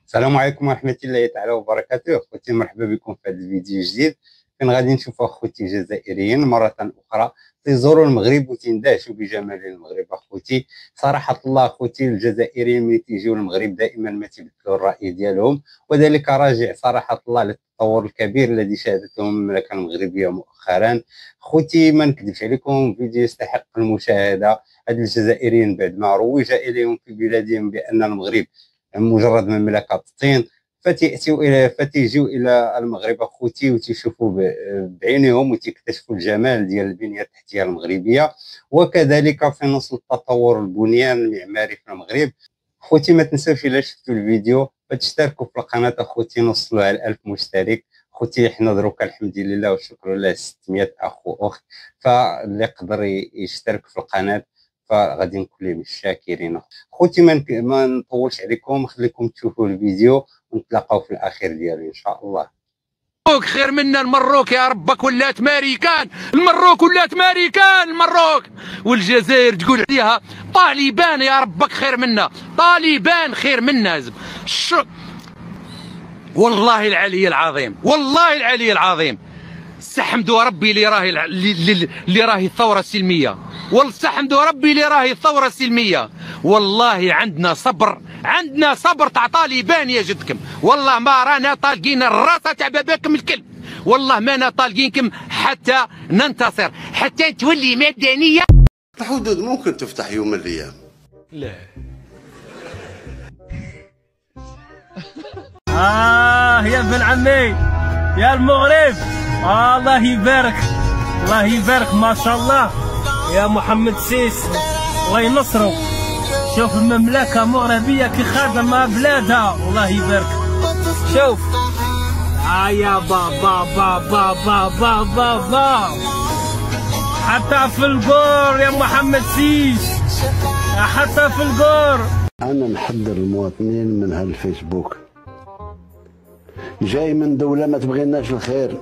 السلام عليكم ورحمة الله تعالى وبركاته. اخوتي مرحبا بكم في هذا الفيديو الجديد فين غادي نشوفوا اخوتي الجزائريين مرة اخرى تيزوروا المغرب وتندهشوا بجمال المغرب. اخوتي صراحة الله اخوتي الجزائريين ملي تيجيو المغرب دائما ما تيبدلوا الرأي ديالهم، وذلك راجع صراحة الله للتطور الكبير الذي شهدته المملكة المغربية مؤخرا. اخوتي ما نكذبش عليكم، فيديو يستحق المشاهدة. هاد الجزائريين بعد ما روج اليهم في بلادهم بأن المغرب مجرد مملكه الطين فتيجيو الى المغرب اخوتي وتيشوفوا بعينهم وتكتشفوا الجمال ديال البنيه التحتيه المغربيه، وكذلك في نص التطور البنيان المعماري في المغرب. اخوتي ما تنساوش الا شفتوا الفيديو فتشتركوا في القناه اخوتي، نوصلوا على 1000 مشترك. اخوتي حنا دروك الحمد لله والشكر لله 600 اخ واخت، فاللي يقدر يشترك في القناه فغادي نكون لهم الشاكرين. خوتي ما نطولش عليكم، خليكم تشوفوا الفيديو ونتلاقاو في الاخير ديالو ان شاء الله. خير منا المروك يا ربك ولات ماريكان، المروك ولات ماريكان المروك، والجزائر تقول عليها طالبان يا ربك خير منا، طالبان خير منا. والله العلي العظيم، والله العلي العظيم استحمدوا ربي اللي راهي الثوره السلميه، واستحمدوا ربي اللي راهي الثوره السلميه. والله عندنا صبر، عندنا صبر تاع طالبان يا جدكم، والله ما رانا طالقين الراسه تاع باباكم الكلب، والله ما طالقينكم حتى ننتصر، حتى تولي مدنيه. الحدود ممكن تفتح يوم من الايام. لا يا ابن عمي يا المغرب، الله يبارك، الله يبارك ما شاء الله يا محمد سيس، الله ينصرو. شوف المملكة مغربية كي خادمة بلادها، الله يبارك. شوف يا بابا بابا بابا بابا حتى في القور يا محمد سيس، حتى في القور. أنا نحذر المواطنين من هالفيسبوك، جاي من دولة ما تبغيناش الخير.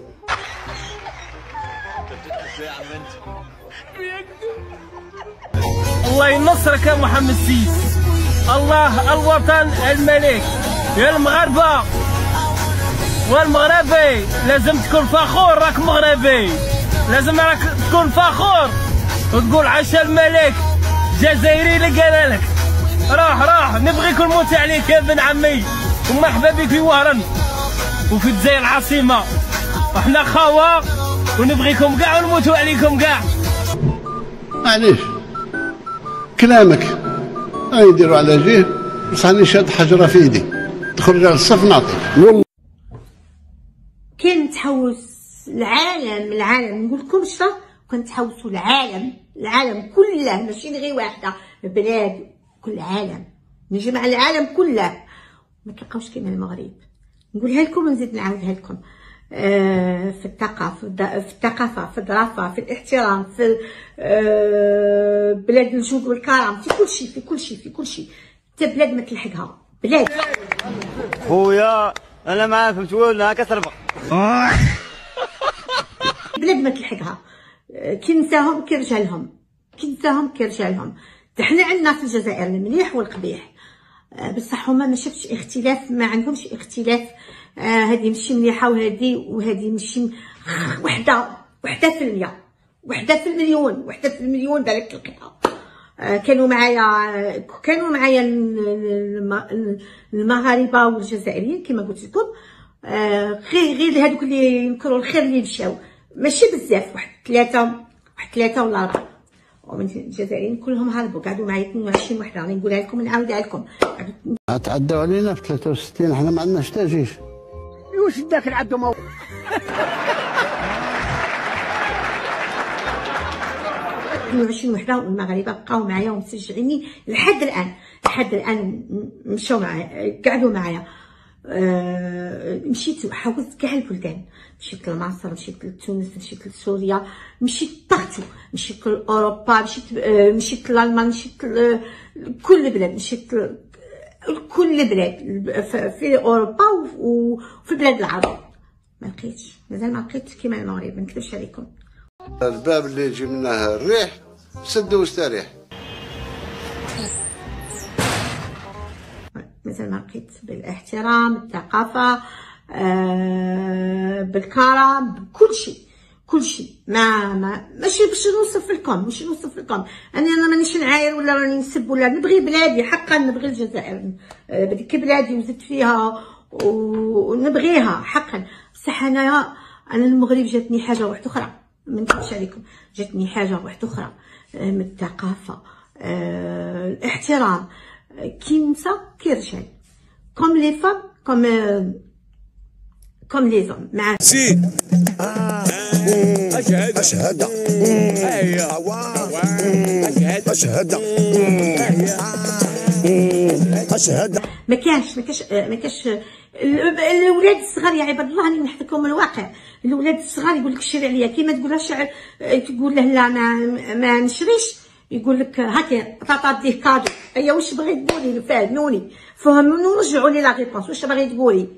الله ينصرك يا محمد سيس، الله الوطن الملك يا المغاربة والمغربي، لازم تكون فخور راك مغربي، لازم راك تكون فخور وتقول عاش الملك جزائري اللي قال لك روح نبغيك ونموت عليك يا ابن عمي، ومرحبا بك في وهران وفي الجزائر العاصمة، وحنا خاوة ونبغيكم كاع ونموتوا عليكم كاع. معليش كلامك يديروا على جهه، بصح راني شاد حجره في يدي تخرج على الصف نعطيك. كان تحوس العالم نقول لكم شتا، كان تحوسوا العالم كله، ماشي غير واحده بلاد، كل العالم نجمع العالم كله، ما تلقاوش كيما المغرب. نقولها لكم ونزيد نعاودها لكم، في الثقافه في الظرافه في الاحترام في بلاد الجود والكرم، في كل شيء حتى بلاد ما تلحقها بلاد. خويا انا معاه فهمت ولا كسربق بلاد ما تلحقها، كي نساهم كي رجالهم. حنا عندنا في الجزائر المليح والقبيح، بصح هما ما شفتش اختلاف، ما عندهمش اختلاف. هذه ماشي مليحه وهذه ماشي وحده في المية، وحده في المليون بالك تلقيها. كانوا معايا المغاربه والجزائريين كما قلت لكم، غير هذوك اللي ينكروا الخير اللي مشاو ماشي بزاف، واحد ثلاثه ولا 4، ومن الجزائريين كلهم هربوا، قعدوا معايا 22 وحده. راني نقولها لكم ونعاودها لكم. تعدوا علينا في 63، حنا ما عندناش حتى جيش. واش داك عندهم 22 وحده، والمغاربه بقاو معايا ومسجعيني لحد الان مشاو معايا، قعدوا معايا. مشيت حاولت كاع البلدان، مشيت لمصر، مشيت لتونس، مشيت لسوريا، مشيت بارتو، مشيت لاوروبا، مشيت لالمان، مشيت لكل بلاد، مشيت لكل بلاد في اوروبا وفي بلاد العرب. ما لقيتش، مازال ما لقيت كيما المغرب، ما نكذبش عليكم. الباب اللي يجي منه الريح سد واستريح. مازال ما لقيت بالاحترام، بالثقافه، بالكرم، كل شيء. ماشي باش نوصف لكم انا مانيش نعاير ولا راني نسب ولا نبغي بلادي، حقا نبغي الجزائر، بديك بلادي وزدت فيها ونبغيها حقا. بصح انا المغرب جاتني حاجه واحده اخرى، ما نكذبش عليكم، جاتني حاجه واحده اخرى من الثقافه، الاحترام، كي نساء كي رجال، كوم لي فام كوم لي زوم. مع سي أشهد أشهد ما كاش الاولاد الصغار يا عباد الله، راني نحكي لكم الواقع. الاولاد الصغار يقول لك شري عليا، كيما تقول له شعر، تقول له لا ما نشريش، يقول لك هاكي طاطا ديه كادو. ايا واش بغيت تقولي؟ فهموني ورجعوا لي لا ريبونس. واش باغي تقولي؟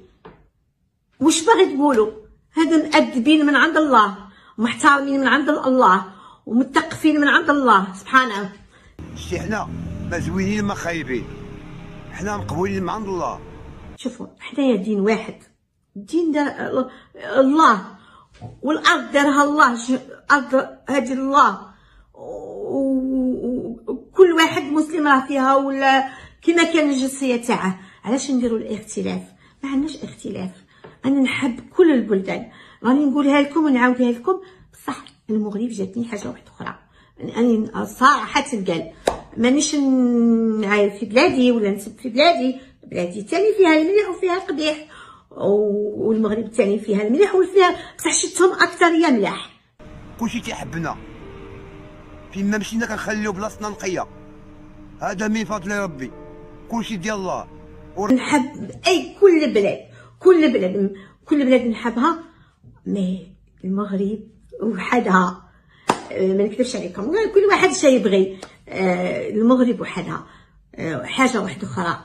واش باغي تقولوا؟ هادو مؤدبين من عند الله، ومحترمين من عند الله، ومتقفين من عند الله سبحانه. شتي حنا ما زوينين ما خايبين، حنا مقبولين من عند الله. شوفوا حنايا دين واحد، الدين دار الله، والارض دارها الله، الارض هذه الله، وكل واحد مسلم راه فيها ولا كما كان الجنسيه تاعه. علاش نديروا الاختلاف؟ ما عندناش اختلاف، انا نحب كل البلدان، راني نقولها لكم ونعاودها لكم. بصح المغرب جاتني حاجه واحده اخرى، انا صراحه تنقال مانيش نعاير في بلادي ولا نسب في بلادي تاني فيها المليح وفيها القبيح، والمغرب تاني فيها المليح وفيها، بصح شفتهم اكثريه ملاح. كلشي تيحبنا، فين ما مشينا كنخليو بلاصتنا نقيه، هذا من فضل ربي، كلشي ديال الله. نحب اي كل بلاد نحبها، مي المغرب وحدها، ما نكذبش عليكم، كل واحد شي يبغي. المغرب وحدها حاجه واحده اخرى،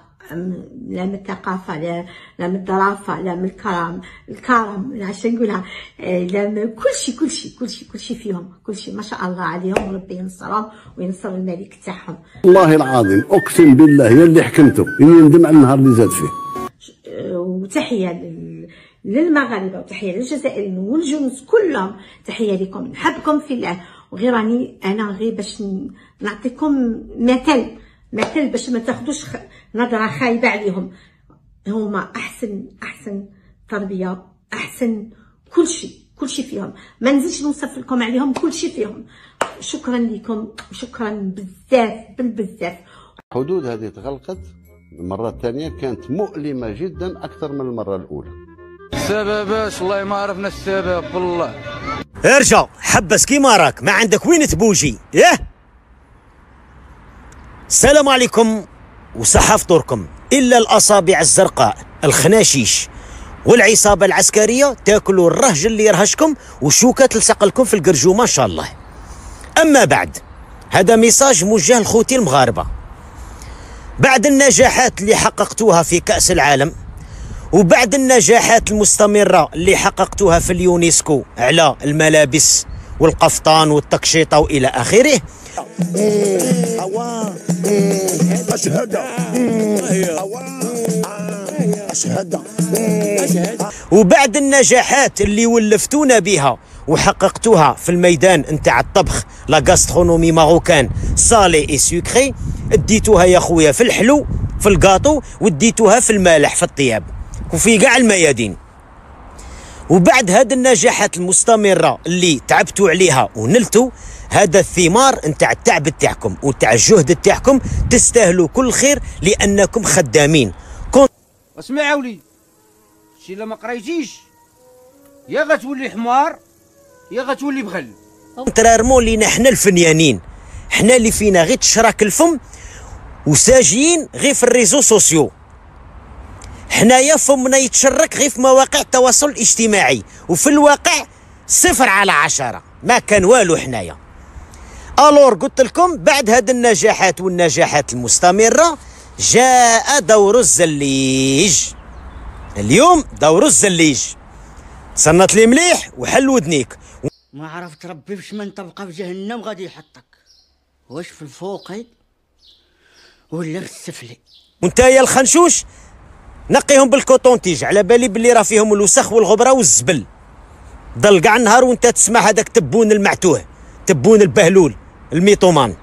لا من الثقافه، لا من الظرافه، لا من الكرم، علاش نقولها، لا من كلشي فيهم، كلشي ما شاء الله عليهم، وربي ينصرهم وينصر الملك تاعهم. والله العظيم اقسم بالله يا اللي حكمته اني ندم على النهار اللي زاد فيه. وتحيه للمغاربه، وتحيه للجزائريين والجنس كلهم، تحيه لكم، نحبكم في الله. وغير راني انا غير باش نعطيكم مثل باش ما تاخذوش نظره خايبه عليهم. هما احسن تربيه، احسن كلشي فيهم، ما نزيدش نوصف لكم عليهم، كلشي فيهم. شكرا لكم، وشكرا بزاف. حدود هذه تغلقت المره الثانيه، كانت مؤلمه جدا اكثر من المره الاولى. السبب والله ما عرفنا السبب والله. ارجع حبس كيما راك، ما عندك وين تبوجي. السلام عليكم وصحة فطوركم. إلا الأصابع الزرقاء، الخناشيش والعصابة العسكرية تاكلوا الرهج اللي يرهشكم، وشوكة تلصق لكم في القرجومة إن شاء الله. أما بعد، هذا ميساج موجه لخوتي المغاربة. بعد النجاحات اللي حققتوها في كأس العالم، وبعد النجاحات المستمرة اللي حققتوها في اليونسكو على الملابس والقفطان والتقشيطة وإلى آخره، وبعد النجاحات اللي ولفتونا بها وحققتوها في الميدان نتاع الطبخ، لا غاسترونومي ماروكان سالي اي سوكري، اديتوها يا خويا في الحلو في الكاطو، وديتوها في المالح في الطياب وفي كاع الميادين. وبعد هاد النجاحات المستمرة اللي تعبتوا عليها ونلتوا، هذا الثمار نتاع التعب تاعكم وتاع الجهد تاعكم، تستاهلوا كل خير لانكم خدامين. اسمع يا وليدي، شي لا ما قريتيش يا غتولي حمار يا غتولي بغل. كونترارمون لينا حنا الفنيانين، حنا اللي فينا غير تشراك الفم وساجيين غير في الريزو سوسيو، حنايا فمنا يتشرك غير في مواقع التواصل الاجتماعي، وفي الواقع 0/10، ما كان والو حنايا. الور قلت لكم بعد هاد النجاحات والنجاحات المستمرة جاء دور الزليج. اليوم دور الزليج، صنت لي مليح وحل ودنيك. ما عرفت ربي باش من تبقى في جهنم غادي يحطك، واش في الفوقي ولا في السفلي. وانت يا الخنشوش نقيهم بالكوطونتيج، على بالي بلي راه فيهم الوسخ والغبره والزبل. ضل كاع النهار وانت تسمع هذاك تبون المعتوه، تبون البهلول الميطومان.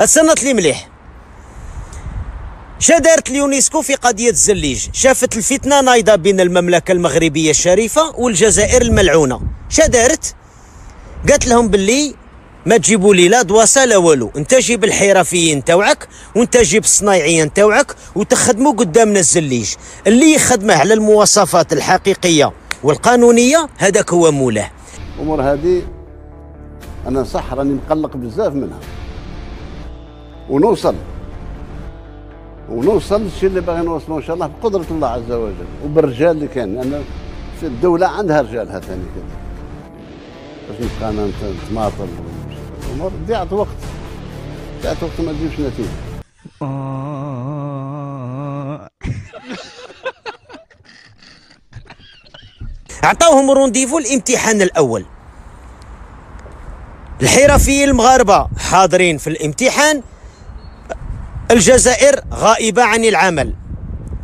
السنط لي مليح. شا دارت اليونسكو في قضيه الزليج؟ شافت الفتنه نايضه بين المملكه المغربيه الشريفه والجزائر الملعونه. شا دارت؟ قالت لهم باللي ما تجيبوا لي لا دواسه لا والو، انت جيب الحرفيين تاوعك وانت جيب الصنايعيين تاوعك وتخدموا قدامنا الزليج. اللي يخدمه على المواصفات الحقيقيه والقانونيه هذاك هو مولاه. الامور هذه انا صح راني مقلق بزاف منها، ونوصل للشيء اللي باغي نوصلوا ان شاء الله بقدره الله عز وجل وبالرجال اللي كان، لان في الدوله عندها رجالها ثاني كذا. باش نبقى انا نتماطل الامور ضيعت وقت ما تجيبش نتيجه. عطاوهم رونديفو الامتحان الاول. الحرفيين المغاربه حاضرين في الامتحان، الجزائر غائبه عن العمل.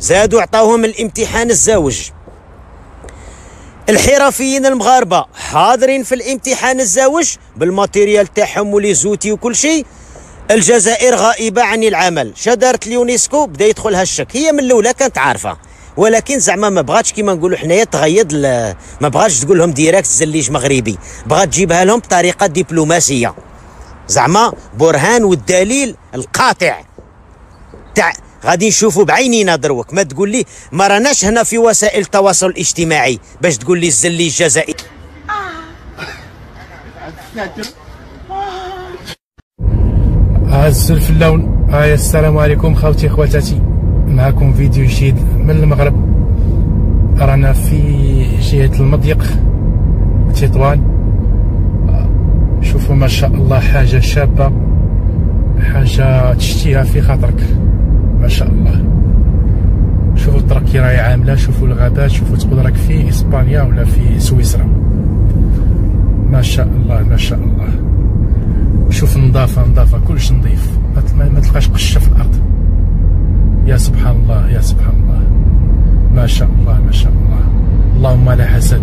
زادوا عطاوهم الامتحان الزاوج. الحرفيين المغاربه حاضرين في الامتحان الزاوج بالماتيريال تاعهم ولي زوتي وكل شيء. الجزائر غائبه عن العمل. شا دارت اليونسكو؟ بدا يدخلها الشك. هي من الاولى كانت عارفه، ولكن زعما ما بغاتش كيما نقولوا حنايا تغيض، ما بغاتش تقول لهم ديريكت زليج مغربي، بغات تجيبها لهم بطريقه دبلوماسيه، زعما برهان والدليل القاطع تاع غادي نشوفوا بعينينا دروك. ما تقول لي ما راناش هنا في وسائل التواصل الاجتماعي باش تقول لي الزليج جزائري. عز في اللون. السلام عليكم خوتي خواتاتي، معكم فيديو جديد من المغرب. رانا في جهة المضيق تطوان. شوفوا ما شاء الله حاجة شابة، حاجة تشتيها في خاطرك ما شاء الله. شوفوا الطرق كي راهي عاملة، شوفوا الغابات، شوفوا تقول راك في اسبانيا ولا في سويسرا. ما شاء الله ما شاء الله. شوف نظافة كلش نظيف، ما تلقاش قشة في الأرض. يا سبحان الله يا سبحان الله، ما شاء الله ما شاء الله. اللهم لا حسد.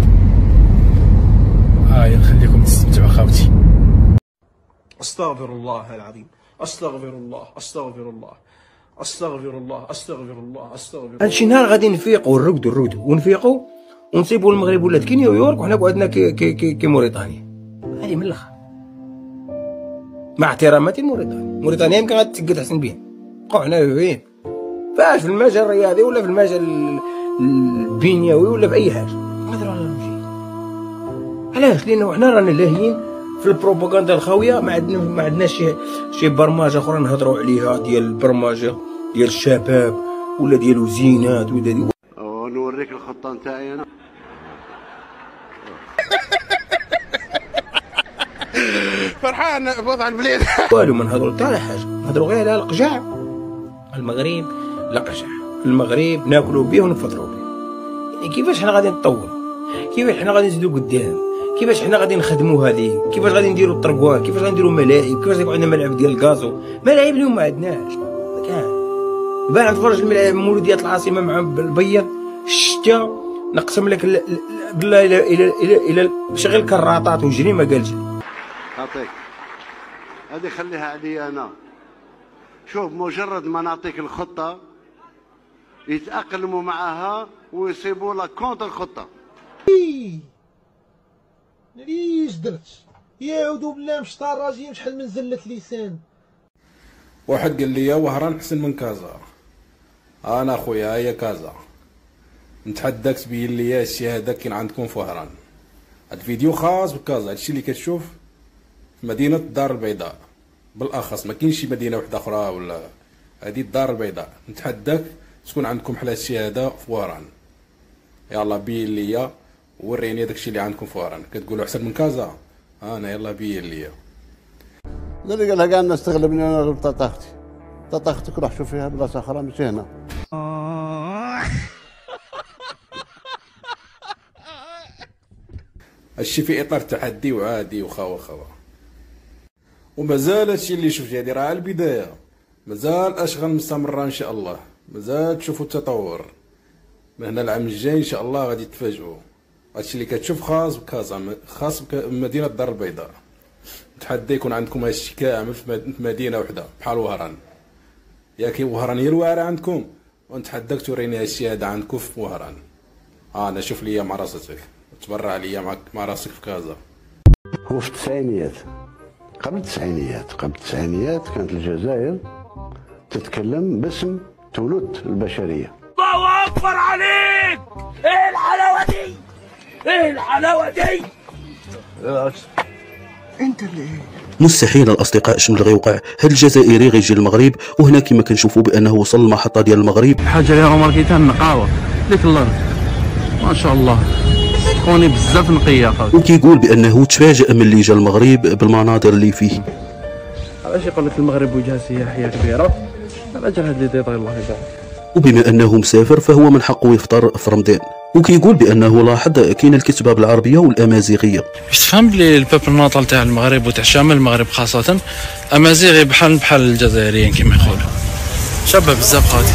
نخليكم تستمتعوا خاوتي. استغفر الله العظيم، استغفر الله استغفر الله استغفر الله استغفر الله استغفر الله. هادشي نهار غادي نفيقوا نرقدوا ونفيقوا ونسيبوا المغرب ولات كي نيويورك وحنا قعدنا كي موريتانيا. هذه من الاخر مع احتراماتي موريتانيا يمكن غتسقط احسن بهم. بقاو حنا وين فاش في المجال الرياضي ولا في المجال البنيوي ولا في اي حاجه نهضروا على المجيد. علاش؟ لانه حنا رانا لاهيين في البروباغندا الخاويه. ما عندناش شي برمجه اخرى نهضروا عليها، ديال البرمجه ديال الشباب ولا ديال الزينات ولا ديال نوريك الخطه نتاعي انا. فرحان بوضع البلاد. والو ما نهضروا حتى على حاجه، نهضروا غير على القجع. المغرب لا قجع، المغرب ناكلوا به ونفطروا به. يعني كيفاش حنا غادي نطوروا، كيفاش حنا غادي نزيدوا قدام، كيفاش حنا غادي نخدموا هذه، كيفاش غادي نديروا الطرقوان، كيفاش غادي نديروا ملاعب، كيفاش غيكون عندنا ملعب ديال الكازو. ملاعب اليوم ما عندناش كاع. البارح تفرج الملعب مولوديات العاصمه مع البيض الشتا نقسم لك بالله الى شغل كراطات وجري ما قال جري. عطيك هذه خليها علي انا. شوف مجرد ما نعطيك الخطه يتاقلموا معها ويصيبوا لك كونتر الخطه. ليش درت؟ يعوذ بالله مش طراجين شحال من زله لسان. واحد قال لي وهران حسن من كازا. انا خويا هي كازا، نتحداك تبين لي الشيء هذا كاين عندكم في وهران. هاد الفيديو خاص بكازا. هادشي اللي كتشوف في مدينه الدار البيضاء بالاخص، ما كاينش شي مدينه واحده اخرى ولا هذه الدار البيضاء. نتحداك تكون عندكم بحال هادشي هذا في وهران. يلا بين ليا وريني داكشي اللي عندكم في وهران. كتقولوا احسن من كازا، انا يلا بين ليا. اللي قالها كاع الناس تغلبني وانا غلب طاط اختي. طاط اختك روح شوف فيها بلاصه اخرى ماشي هنا. هادشي في اطار تحدي وعادي وخوا ومازال هادشي اللي شفتي هادي راه البدايه، مازال اشغال مستمره ان شاء الله. مازال تشوفوا التطور. من هنا العام الجاي ان شاء الله غادي تفاجئوا. هادشي اللي كتشوف خاص بكازا، خاص بمدينه الدار البيضاء. نتحدى يكون عندكم هادشي كامل في مدينه وحده بحال وهران. ياك وهران هي الواعره عندكم، ونتحداك توريني هادشي هذا عندكم في وهران. انا شوف ليا مع راستك، تبرع عليا مع راسك في كازا. هو في التسعينيات، قبل التسعينيات كانت الجزائر تتكلم باسم ثلث البشريه. الله اكبر عليك! ايه الحلاوه دي؟ ايه الحلاوه دي؟ انت اللي مستحيل الاصدقاء شنو اللي غيوقع. هاد الجزائري غيجي للمغرب، وهنا كما كنشوفوا بانه وصل للمحطه ديال المغرب. حاجه اللي راهم لقيتها النقاوه ديك الارض ما شاء الله سخوني بزاف نقيه اخويا. وكيقول بانه تفاجأ ملي جا المغرب بالمناظر اللي فيه. علاش يقول لك المغرب وجهه سياحيه كبيره؟ على جال هاد لي ديتاي الله يبارك. وبما انه مسافر فهو من حقه يفطر في رمضان. وكيقول بانه لاحظ كاين الكتابه بالعربيه والامازيغيه. باش تفهم بلي البوبل الناطال تاع المغرب وتاع شمال المغرب خاصه امازيغي بحال الجزائريين كما يقولوا، شبه بزاف خاطي.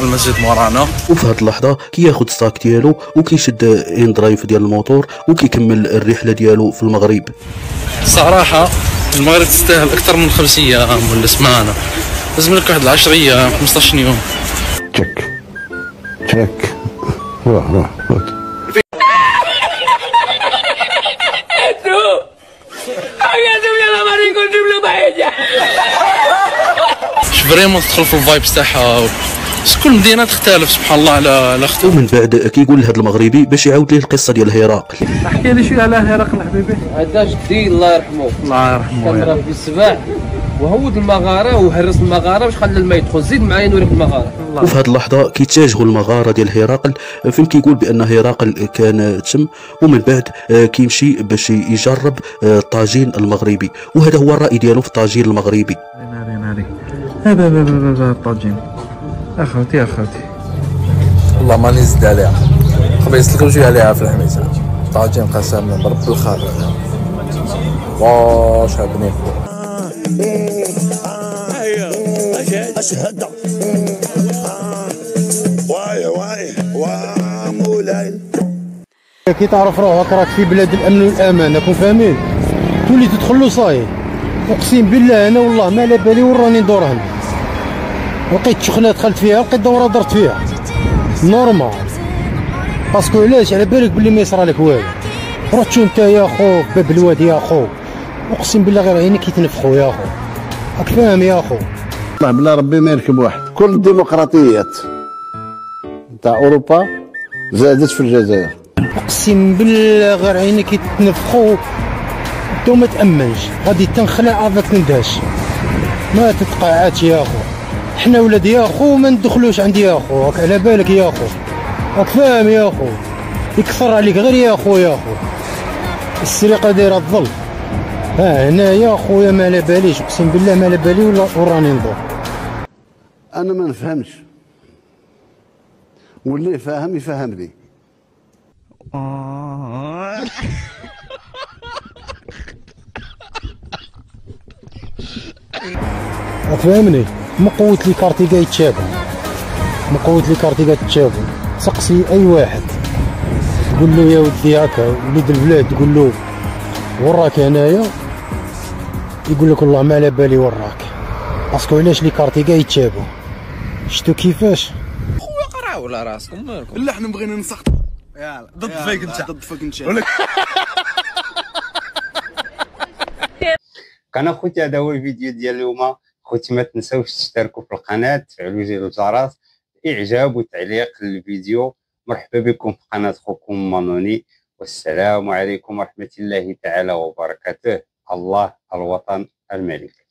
المسجد مورانا. وفي هاد اللحظه كياخذ الصاك ديالو وكيشد ان درايف ديال الموتور وكيكمل الرحله ديالو في المغرب. صراحه المغرب تستاهل اكثر من 5 ايام ولا سمانه، لازم لك واحد 10 ايام 15 يوم. تشك روح فريمون تدخل في الفايبس تاعها. كل مدينه تختلف سبحان الله على اختو. ومن بعد كيقول لهذا المغربي باش يعاود ليه القصه ديال هرقل. احكي لي شويه على هرقل حبيبي. هذا جدي الله يرحمه كان راه في السباع وهود المغاره وهرس المغاره باش خلى الماء يدخل. زيد معايا نوريك المغاره. وفي هذه اللحظه كيتجهوا للمغاره ديال هرقل، فين كيقول بان هرقل كان تم، ومن بعد كيمشي باش يجرب الطاجين المغربي، وهذا هو الراي ديالو في الطاجين المغربي. هذا الطاجين اخوتي والله ما نزيد عليها، خبيص لكم شويه عليها في الحميسه. طاجين قسما برب الخالق واش عبني اشهد واي مولاي. كي تعرف روحك راك في بلاد الامن والامان، راكم فاهمين؟ تولي تدخل له صاي. اقسم بالله انا والله ما على بالي وين راني ندور هنا. لقيت شغله دخلت فيها، لقيت دوره درت فيها نورمال. باسكو علاش؟ على بالك بلي ما يصرى لك والو. روح تشوف انت يا خو باب الوادي يا خو، اقسم بالله غير عينيك يتنفخوا يا خو. راك فاهم يا خو؟ والله بالله ربي ما يركب واحد. كل الديمقراطيات نتاع اوروبا زادت في الجزائر. اقسم بالله غير عينيك يتنفخوا انت ما تامنش. غادي تنخلع افاك ندهش ما تتقاعدش يا خو. حنا ولاد يا خو ما ندخلوش عندي يا خو، راك على بالك يا خو؟ راك فاهم يا خو؟ يكثر عليك غير يا خو. السرقه دايره الظل. هنا يا خويا ما على باليش، اقسم بالله ما على بالي ولا وراني ندور. انا ما نفهمش، واللي فاهم يفهمني. فهمني؟ مقوة لي كارتي قاعد يتشابه، مقوة لي كارتي قاعد تشابه. سقسي اي واحد تقول له يا ودي هكا وليد البلاد، تقول له وراك هنايا، يقول لك والله ما على بالي وراك. باسكو علاش لي كارتي قاعد يتشابه؟ شتو كيفاش؟ خويا قراو على راسكم مالكم. لا حنا بغينا نسخط يلا ضد فيك انت، ضد فيك انت. كان اخوتي هذا هو الفيديو ديال اليوم. خوتي ما تنساوش تشتركوا في القناه، تفعلوا زر الجرس، اعجاب وتعليق للفيديو. مرحبا بكم في قناه خوكم مانوني، والسلام عليكم ورحمه الله تعالى وبركاته. الله الوطن الملك.